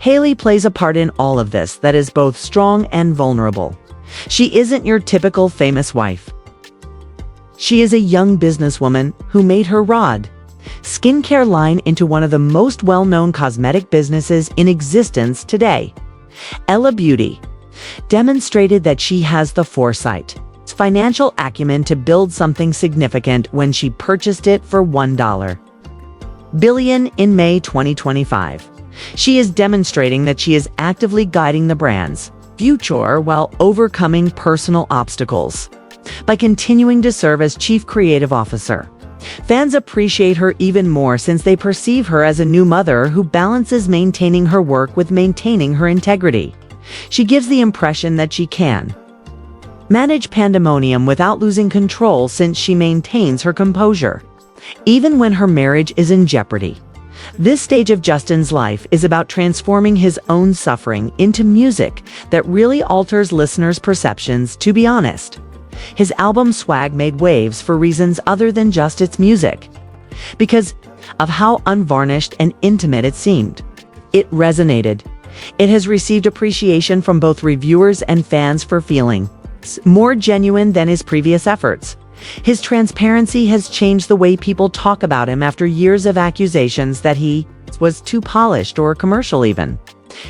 Hailey plays a part in all of this that is both strong and vulnerable. She isn't your typical famous wife. She is a young businesswoman who made her ROD skincare line into one of the most well-known cosmetic businesses in existence today. Ella Beauty demonstrated that she has the foresight, financial acumen to build something significant when she purchased it for $1 billion in May 2025. She is demonstrating that she is actively guiding the brand's future while overcoming personal obstacles. By continuing to serve as Chief Creative Officer, fans appreciate her even more since they perceive her as a new mother who balances maintaining her work with maintaining her integrity. She gives the impression that she can manage pandemonium without losing control since she maintains her composure, even when her marriage is in jeopardy. This stage of Justin's life is about transforming his own suffering into music that really alters listeners' perceptions. To be honest, his album Swag made waves for reasons other than just its music. Because of how unvarnished and intimate it seemed. It resonated. It has received appreciation from both reviewers and fans for feeling more genuine than his previous efforts. His transparency has changed the way people talk about him after years of accusations that he was too polished or commercial even.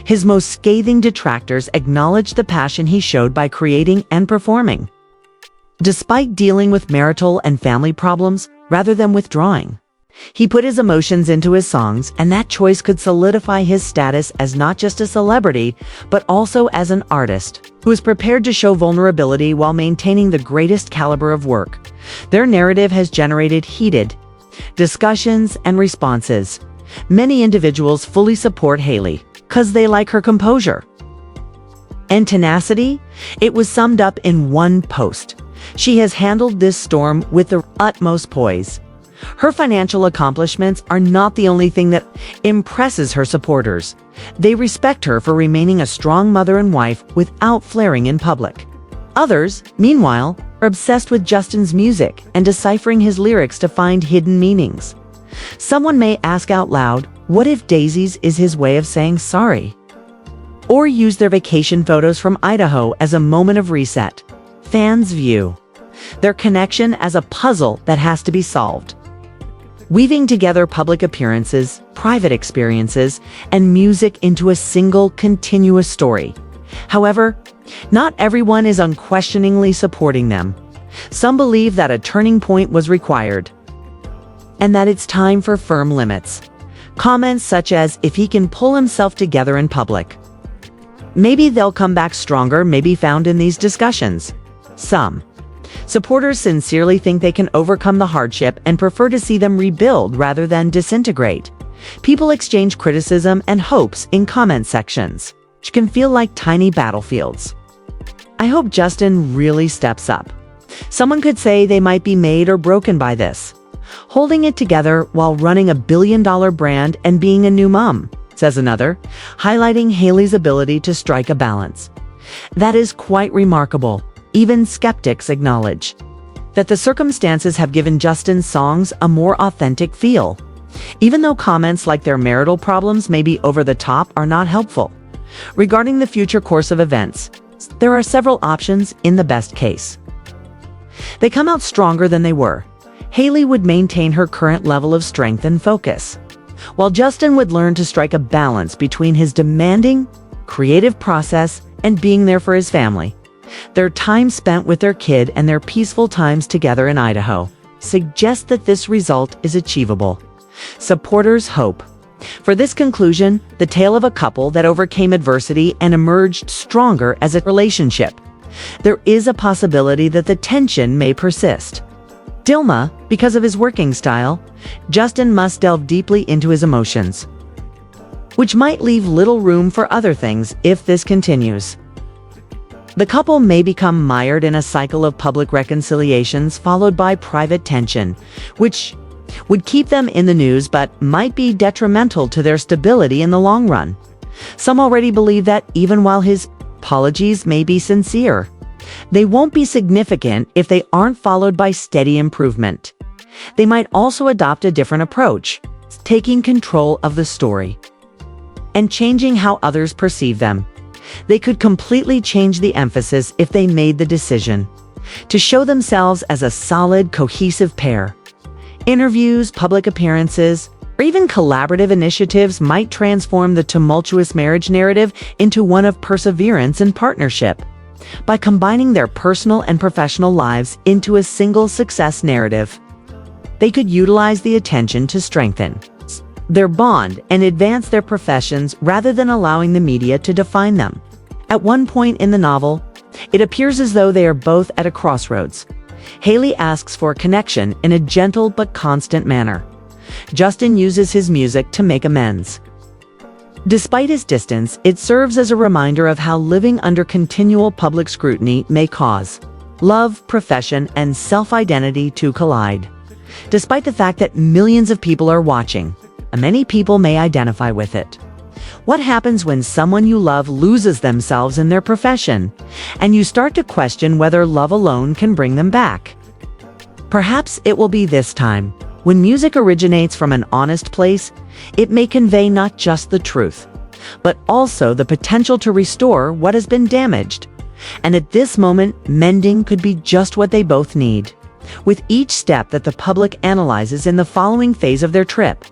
His most scathing detractors acknowledged the passion he showed by creating and performing, despite dealing with marital and family problems rather than withdrawing. He put his emotions into his songs, and that choice could solidify his status as not just a celebrity, but also as an artist who is prepared to show vulnerability while maintaining the greatest caliber of work. Their narrative has generated heated discussions and responses. Many individuals fully support Hailey because they like her composure and tenacity. It was summed up in one post: "She has handled this storm with the utmost poise." Her financial accomplishments are not the only thing that impresses her supporters. They respect her for remaining a strong mother and wife without flaring in public. Others, meanwhile, are obsessed with Justin's music and deciphering his lyrics to find hidden meanings. Someone may ask out loud, what if Daisies is his way of saying sorry? Or use their vacation photos from Idaho as a moment of reset. Fans view their connection as a puzzle that has to be solved, weaving together public appearances, private experiences, and music into a single, continuous story. However, not everyone is unquestioningly supporting them. Some believe that a turning point was required, and that it's time for firm limits. Comments such as, "If he can pull himself together in public, maybe they'll come back stronger," may be found in these discussions. Some supporters sincerely think they can overcome the hardship and prefer to see them rebuild rather than disintegrate. People exchange criticism and hopes in comment sections, which can feel like tiny battlefields. I hope Justin really steps up. Someone could say they might be made or broken by this, holding it together while running a billion-dollar brand and being a new mom, says another, highlighting Hailey's ability to strike a balance. That is quite remarkable. Even skeptics acknowledge that the circumstances have given Justin's songs a more authentic feel, even though comments like their marital problems may be over the top are not helpful. Regarding the future course of events, there are several options in the best case. They come out stronger than they were. Hailey would maintain her current level of strength and focus, while Justin would learn to strike a balance between his demanding, creative process and being there for his family. Their time spent with their kid and their peaceful times together in Idaho suggest that this result is achievable. Supporters hope for this conclusion, the tale of a couple that overcame adversity and emerged stronger as a relationship. There is a possibility that the tension may persist. Dilma, because of his working style, Justin must delve deeply into his emotions, which might leave little room for other things if this continues. The couple may become mired in a cycle of public reconciliations followed by private tension, which would keep them in the news but might be detrimental to their stability in the long run. Some already believe that even while his apologies may be sincere, they won't be significant if they aren't followed by steady improvement. They might also adopt a different approach, taking control of the story. and changing how others perceive them. They could completely change the emphasis if they made the decision to show themselves as a solid, cohesive pair. Interviews, public appearances, or even collaborative initiatives might transform the tumultuous marriage narrative into one of perseverance and partnership. By combining their personal and professional lives into a single success narrative, they could utilize the attention to strengthen their bond and advance their professions rather than allowing the media to define them. At one point in the novel, it appears as though they are both at a crossroads. Hailey asks for a connection in a gentle but constant manner. Justin uses his music to make amends. Despite his distance, it serves as a reminder of how living under continual public scrutiny may cause love, profession, and self-identity to collide. Despite the fact that millions of people are watching, many people may identify with it. What happens when someone you love loses themselves in their profession, and you start to question whether love alone can bring them back? Perhaps it will be this time. When music originates from an honest place, it may convey not just the truth, but also the potential to restore what has been damaged. And at this moment, mending could be just what they both need. With each step that the public analyzes in the following phase of their trip,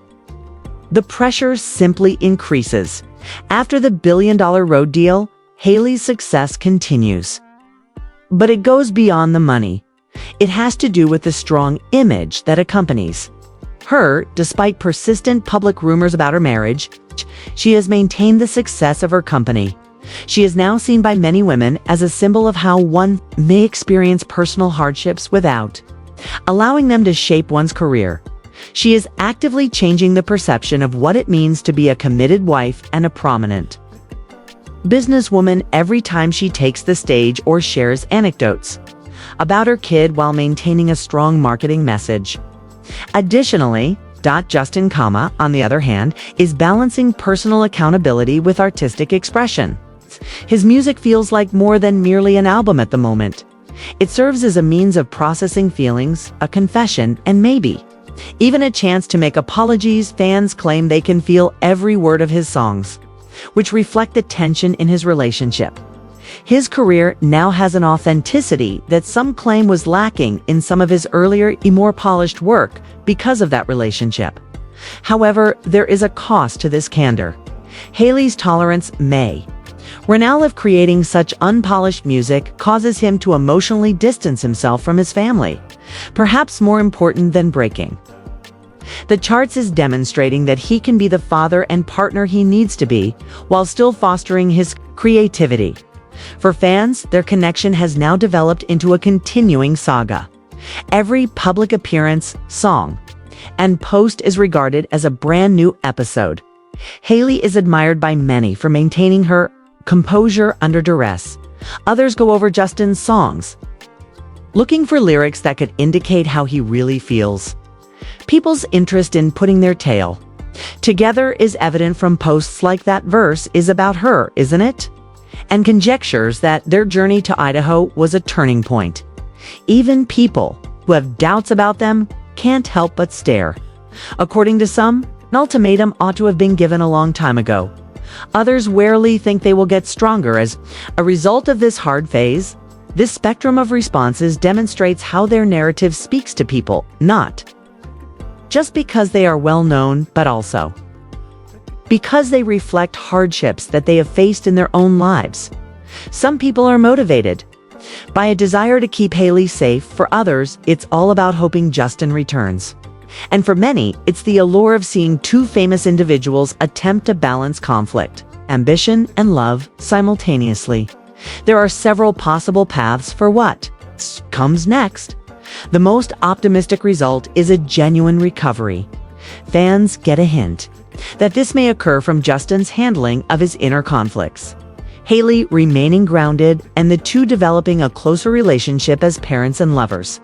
the pressure simply increases. After the billion-dollar road deal, Hailey's success continues. But it goes beyond the money. It has to do with the strong image that accompanies her. Despite persistent public rumors about her marriage, she has maintained the success of her company. She is now seen by many women as a symbol of how one may experience personal hardships without allowing them to shape one's career. She is actively changing the perception of what it means to be a committed wife and a prominent businesswoman every time she takes the stage or shares anecdotes about her kid while maintaining a strong marketing message. Additionally, Justin, on the other hand, is balancing personal accountability with artistic expression. His music feels like more than merely an album at the moment. It serves as a means of processing feelings, a confession, and maybe even a chance to make apologies. Fans claim they can feel every word of his songs, which reflect the tension in his relationship. His career now has an authenticity that some claim was lacking in some of his earlier, more polished work because of that relationship. However, there is a cost to this candor. Hailey's tolerance may run out of creating such unpolished music causes him to emotionally distance himself from his family, perhaps more important than breaking the charts is demonstrating that he can be the father and partner he needs to be while still fostering his creativity. For fans, their connection has now developed into a continuing saga. Every public appearance, song, and post is regarded as a brand new episode. Hailey is admired by many for maintaining her composure under duress. Others go over Justin's songs, looking for lyrics that could indicate how he really feels. People's interest in putting their tale together is evident from posts like "That verse is about her, isn't it?" and conjectures that their journey to Idaho was a turning point. Even people who have doubts about them can't help but stare. According to some, an ultimatum ought to have been given a long time ago. Others warily think they will get stronger as a result of this hard phase. This spectrum of responses demonstrates how their narrative speaks to people, not just because they are well known, but also because they reflect hardships that they have faced in their own lives. Some people are motivated by a desire to keep Hailey safe. For others, it's all about hoping Justin returns. And for many, it's the allure of seeing two famous individuals attempt to balance conflict, ambition, and love simultaneously. There are several possible paths for what comes next. The most optimistic result is a genuine recovery. Fans get a hint that this may occur from Justin's handling of his inner conflicts, Hailey remaining grounded, and the two developing a closer relationship as parents and lovers,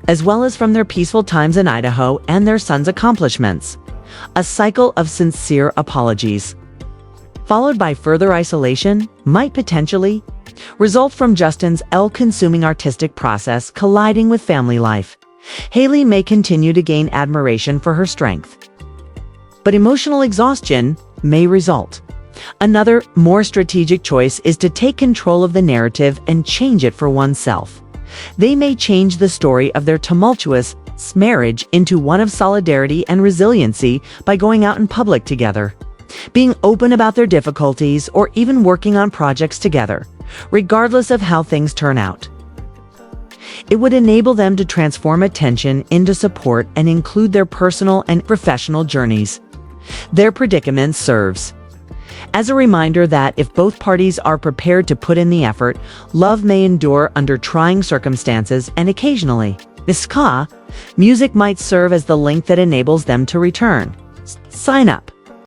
as well as from their peaceful times in Idaho and their son's accomplishments. A cycle of sincere apologies, followed by further isolation, might potentially result from Justin's all-consuming artistic process colliding with family life. Hailey may continue to gain admiration for her strength, but emotional exhaustion may result. Another, more strategic choice is to take control of the narrative and change it for oneself. They may change the story of their tumultuous marriage into one of solidarity and resiliency by going out in public together, being open about their difficulties, or even working on projects together, regardless of how things turn out. It would enable them to transform attention into support and include their personal and professional journeys. Their predicament serves as a reminder that if both parties are prepared to put in the effort, love may endure under trying circumstances, and occasionally, music might serve as the link that enables them to return. Sign up.